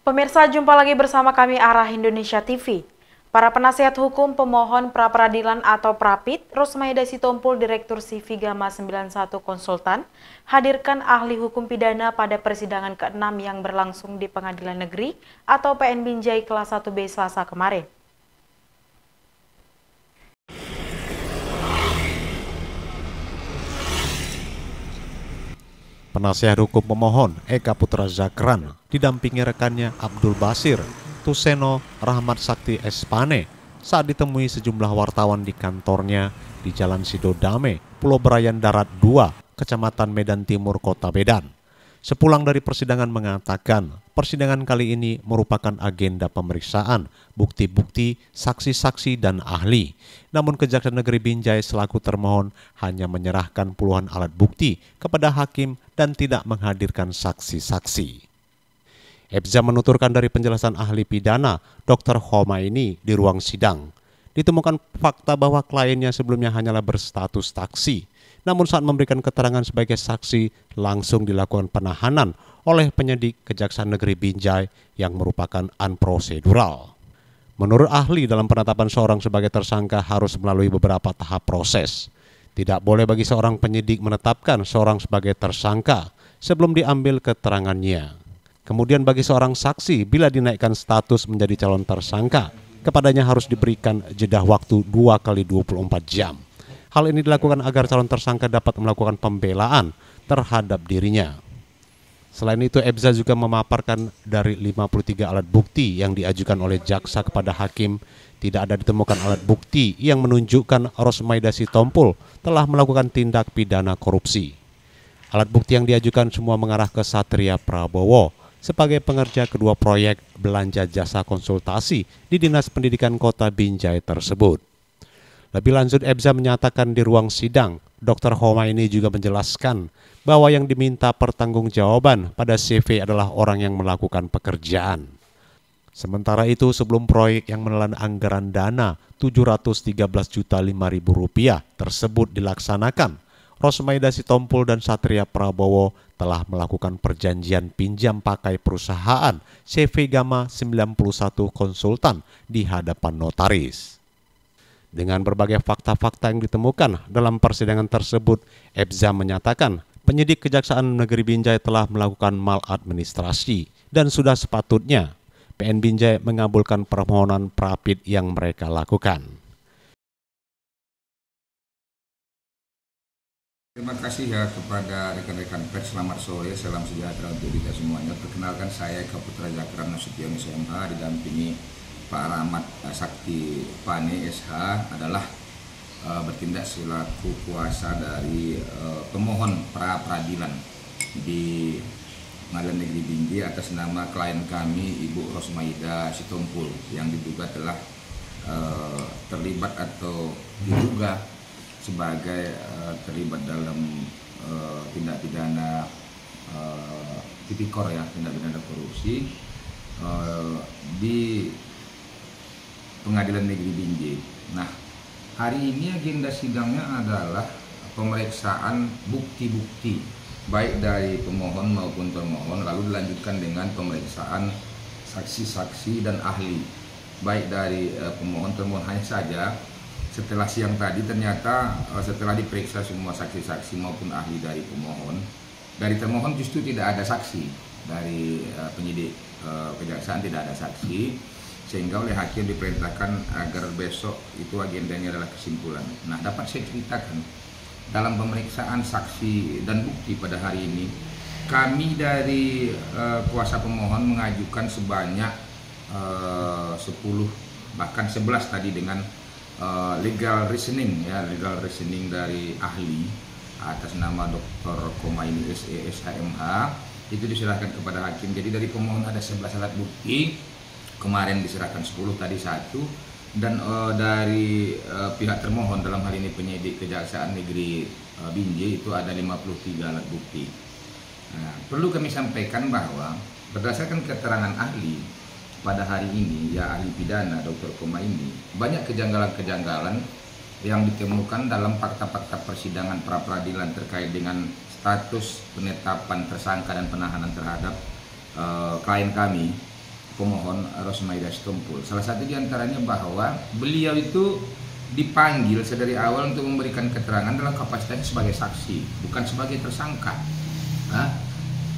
Pemirsa, jumpa lagi bersama kami Arah Indonesia TV. Para penasihat hukum pemohon pra-peradilan atau Prapid, Rosmaida Sitompul, Direktur Sivigama 91 Konsultan, hadirkan ahli hukum pidana pada persidangan ke-6 yang berlangsung di Pengadilan Negeri atau PN Binjai kelas 1B Selasa kemarin. Penasihat hukum pemohon Eka Putra Zakran didampingi rekannya Abdul Basir, Tuseno, Rahmat Sakti Espane saat ditemui sejumlah wartawan di kantornya di Jalan Sidodame, Pulau Berayan Darat 2, Kecamatan Medan Timur, Kota Medan. Sepulang dari persidangan mengatakan, persidangan kali ini merupakan agenda pemeriksaan, bukti-bukti, saksi-saksi, dan ahli. Namun Kejaksaan Negeri Binjai selaku termohon hanya menyerahkan puluhan alat bukti kepada hakim dan tidak menghadirkan saksi-saksi. Ebza menuturkan dari penjelasan ahli pidana, Dr. Khomaini di ruang sidang. Ditemukan fakta bahwa kliennya sebelumnya hanyalah berstatus saksi. Namun saat memberikan keterangan sebagai saksi, langsung dilakukan penahanan oleh penyidik Kejaksaan Negeri Binjai yang merupakan unprosedural. Menurut ahli, dalam penetapan seorang sebagai tersangka harus melalui beberapa tahap proses. Tidak boleh bagi seorang penyidik menetapkan seorang sebagai tersangka sebelum diambil keterangannya. Kemudian bagi seorang saksi, bila dinaikkan status menjadi calon tersangka, kepadanya harus diberikan jeda waktu 2 kali 24 jam. Hal ini dilakukan agar calon tersangka dapat melakukan pembelaan terhadap dirinya. Selain itu, Ebza juga memaparkan dari 53 alat bukti yang diajukan oleh jaksa kepada hakim, tidak ada ditemukan alat bukti yang menunjukkan Rosmaida Sitompul telah melakukan tindak pidana korupsi. Alat bukti yang diajukan semua mengarah ke Satria Prabowo sebagai pengerja kedua proyek belanja jasa konsultasi di Dinas Pendidikan Kota Binjai tersebut. Lebih lanjut, Ebza menyatakan di ruang sidang, Dr. Khomaini juga menjelaskan bahwa yang diminta pertanggungjawaban pada CV adalah orang yang melakukan pekerjaan. Sementara itu, sebelum proyek yang menelan anggaran dana Rp713.005.000 tersebut dilaksanakan, Rosmaida Sitompul dan Satria Prabowo telah melakukan perjanjian pinjam pakai perusahaan Sivigama 91 Konsultan di hadapan notaris. Dengan berbagai fakta-fakta yang ditemukan dalam persidangan tersebut, Ebza menyatakan penyidik Kejaksaan Negeri Binjai telah melakukan maladministrasi dan sudah sepatutnya PN Binjai mengabulkan permohonan Prapid yang mereka lakukan. Terima kasih ya kepada rekan-rekan pers, selamat sore, salam sejahtera untuk kita semuanya. Perkenalkan saya Eka Putra Zakran Nasution SMH didampingi Pak Rahmat Sakti Espane SH adalah bertindak selaku kuasa dari pemohon pra-peradilan di Pengadilan Negeri Binjai atas nama klien kami Ibu Rosmaida Sitompul yang diduga telah terlibat atau diduga sebagai terlibat dalam tindak pidana tipikor ya, tindak pidana korupsi di Pengadilan Negeri Binjai. Nah, hari ini agenda sidangnya adalah pemeriksaan bukti-bukti baik dari pemohon maupun termohon, lalu dilanjutkan dengan pemeriksaan saksi-saksi dan ahli baik dari pemohon termohon. Hanya saja setelah siang tadi ternyata setelah diperiksa semua saksi-saksi maupun ahli dari pemohon, dari termohon justru tidak ada saksi, dari penyidik kejaksaan tidak ada saksi, sehingga oleh hakim diperintahkan agar besok itu agendanya adalah kesimpulan. Nah, dapat saya ceritakan dalam pemeriksaan saksi dan bukti pada hari ini, kami dari kuasa pemohon mengajukan sebanyak 10 bahkan 11 tadi dengan legal reasoning ya, legal reasoning dari ahli atas nama Dr. Khomaini SHMH itu diserahkan kepada hakim. Jadi dari pemohon ada 11 alat bukti. Kemarin diserahkan 10, tadi 1, dan dari pihak termohon dalam hal ini penyidik Kejaksaan Negeri Binjai itu ada 53 alat bukti. Nah, perlu kami sampaikan bahwa berdasarkan keterangan ahli pada hari ini, ya ahli pidana Dr. Khomaini, banyak kejanggalan-kejanggalan yang ditemukan dalam fakta-fakta persidangan pra-peradilan terkait dengan status penetapan tersangka dan penahanan terhadap klien kami pemohon Rosmaida Sitompul. Salah satu diantaranya bahwa beliau itu dipanggil sedari awal untuk memberikan keterangan dalam kapasitasnya sebagai saksi, bukan sebagai tersangka. Nah,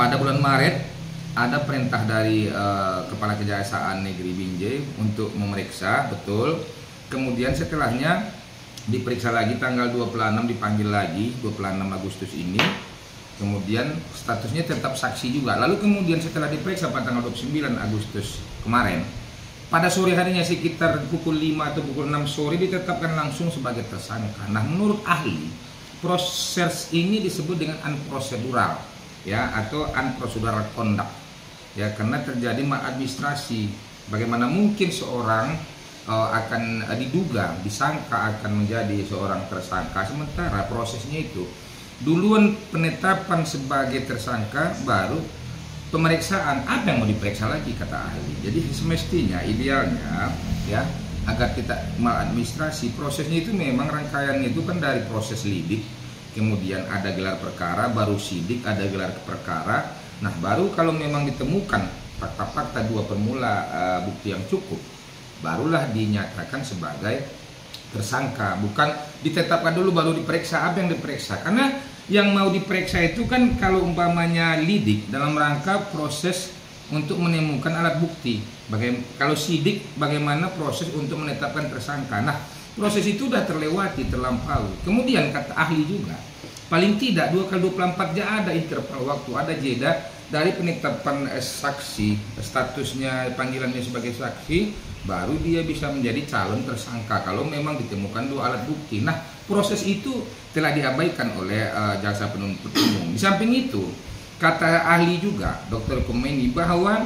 pada bulan Maret ada perintah dari Kepala Kejaksaan Negeri Binjai untuk memeriksa, betul. Kemudian setelahnya diperiksa lagi tanggal 26, dipanggil lagi 26 Agustus ini. Kemudian statusnya tetap saksi juga. Lalu kemudian setelah diperiksa pada tanggal 29 Agustus kemarin, pada sore harinya sekitar pukul 5 atau pukul 6 sore ditetapkan langsung sebagai tersangka. Nah, menurut ahli, proses ini disebut dengan unprocedural, ya, atau unprocedural conduct, ya, karena terjadi maladministrasi. Bagaimana mungkin seorang akan diduga, disangka akan menjadi seorang tersangka, sementara prosesnya itu duluan penetapan sebagai tersangka, baru pemeriksaan. Apa yang mau diperiksa lagi, kata ahli. Jadi semestinya idealnya, ya, agar tidak maladministrasi, prosesnya itu memang rangkaiannya itu kan dari proses lidik, kemudian ada gelar perkara, baru sidik, ada gelar perkara. Nah, baru kalau memang ditemukan fakta-fakta dua permulaan bukti yang cukup, barulah dinyatakan sebagai tersangka. Bukan ditetapkan dulu baru diperiksa. Apa yang diperiksa? Karena yang mau diperiksa itu kan kalau umpamanya lidik dalam rangka proses untuk menemukan alat bukti. Kalau sidik bagaimana proses untuk menetapkan tersangka. Nah, proses itu sudah terlewati, terlampaui. Kemudian kata ahli juga, paling tidak 2x24 jam ada interval waktu, ada jeda dari penetapan saksi, statusnya panggilannya sebagai saksi, baru dia bisa menjadi calon tersangka kalau memang ditemukan dua alat bukti. Nah, proses itu telah diabaikan oleh jaksa penuntut umum. Di samping itu, kata ahli juga, Dr. Khomeini, bahwa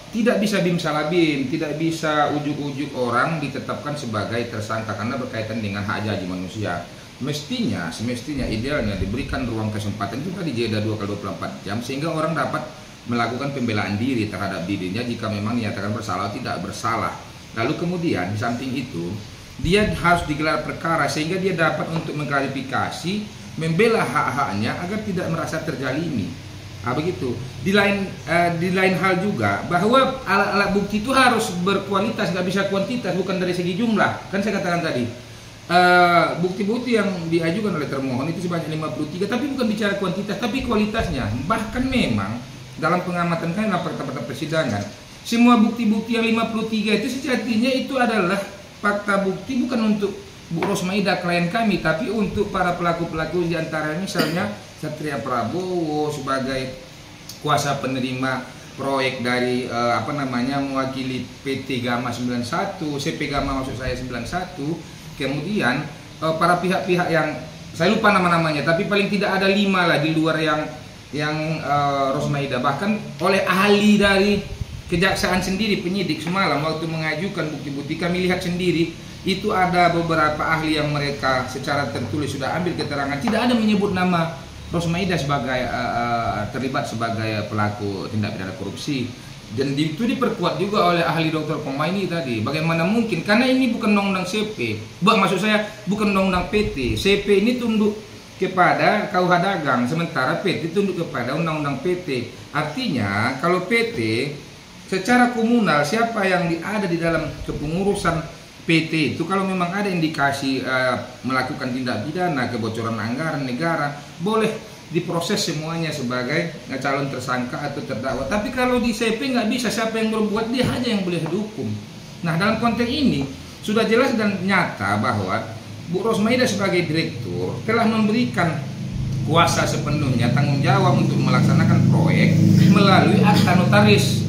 tidak bisa bim-salabim, tidak bisa ujuk-ujuk orang ditetapkan sebagai tersangka karena berkaitan dengan hak asasi manusia. Semestinya idealnya diberikan ruang kesempatan juga di jeda 2x24 jam sehingga orang dapat melakukan pembelaan diri terhadap dirinya jika memang dinyatakan bersalah atau tidak bersalah. Lalu kemudian di samping itu dia harus digelar perkara sehingga dia dapat untuk mengklarifikasi, membela hak-haknya agar tidak merasa terzalimi. Nah, begitu. Di lain hal juga bahwa alat-alat bukti itu harus berkualitas, nggak bisa kuantitas, bukan dari segi jumlah. Kan saya katakan tadi, bukti-bukti yang diajukan oleh termohon itu sebanyak 53, tapi bukan bicara kuantitas, tapi kualitasnya. Bahkan memang dalam pengamatan kami dalam fakta-fakta persidangan, semua bukti-bukti yang 53 itu sejatinya itu adalah fakta bukti bukan untuk Bu Rosmaida klien kami, tapi untuk para pelaku-pelaku di antara misalnya Satria Prabowo sebagai kuasa penerima proyek dari mewakili PT Gama 91, CP Gama maksud saya 91, kemudian para pihak-pihak yang saya lupa nama-namanya, tapi paling tidak ada 5 lah di luar yang Rosmaida. Bahkan oleh ahli dari kejaksaan sendiri, penyidik semalam waktu mengajukan bukti-bukti kami lihat sendiri, itu ada beberapa ahli yang mereka secara tertulis sudah ambil keterangan, tidak ada menyebut nama Rosmaida sebagai terlibat sebagai pelaku tindak pidana korupsi. Dan itu diperkuat juga oleh ahli Dr. Khomeini tadi. Bagaimana mungkin? Karena ini bukan undang-undang CP, maksud saya bukan undang-undang PT. CP ini tunduk kepada KUH Dagang, sementara PT tunduk kepada undang-undang PT. Artinya kalau PT secara komunal siapa yang ada di dalam kepengurusan PT itu, kalau memang ada indikasi melakukan tindak pidana kebocoran anggaran negara, boleh diproses semuanya sebagai calon tersangka atau terdakwa. Tapi kalau di CP nggak bisa, siapa yang berbuat dia aja yang boleh dihukum. Nah, dalam konteks ini sudah jelas dan nyata bahwa Bu Rosmaida sebagai direktur telah memberikan kuasa sepenuhnya, tanggung jawab untuk melaksanakan proyek melalui akta notaris.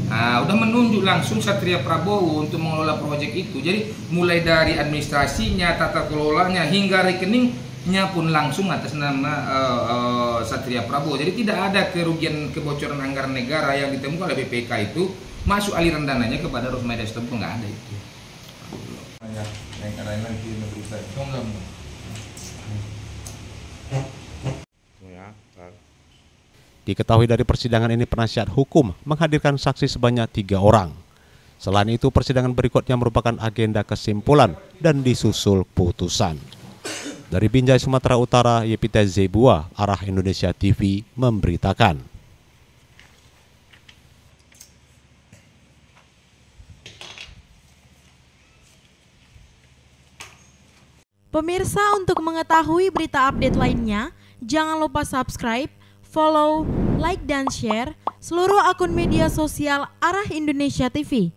Nah, udah menunjuk langsung Satria Prabowo untuk mengelola proyek itu. Jadi mulai dari administrasinya, tata kelolanya, hingga rekeningnya pun langsung atas nama Satria Prabowo. Jadi tidak ada kerugian kebocoran anggaran negara yang ditemukan oleh BPK itu masuk aliran dananya kepada Rosmaida Sitompul, nggak ada itu. Diketahui dari persidangan ini penasihat hukum menghadirkan saksi sebanyak 3 orang. Selain itu, persidangan berikutnya merupakan agenda kesimpulan dan disusul putusan. Dari Binjai, Sumatera Utara, Yepita Zebua, Arah Indonesia TV memberitakan. Pemirsa, untuk mengetahui berita update lainnya, jangan lupa subscribe, follow, like, dan share seluruh akun media sosial Arah Indonesia TV.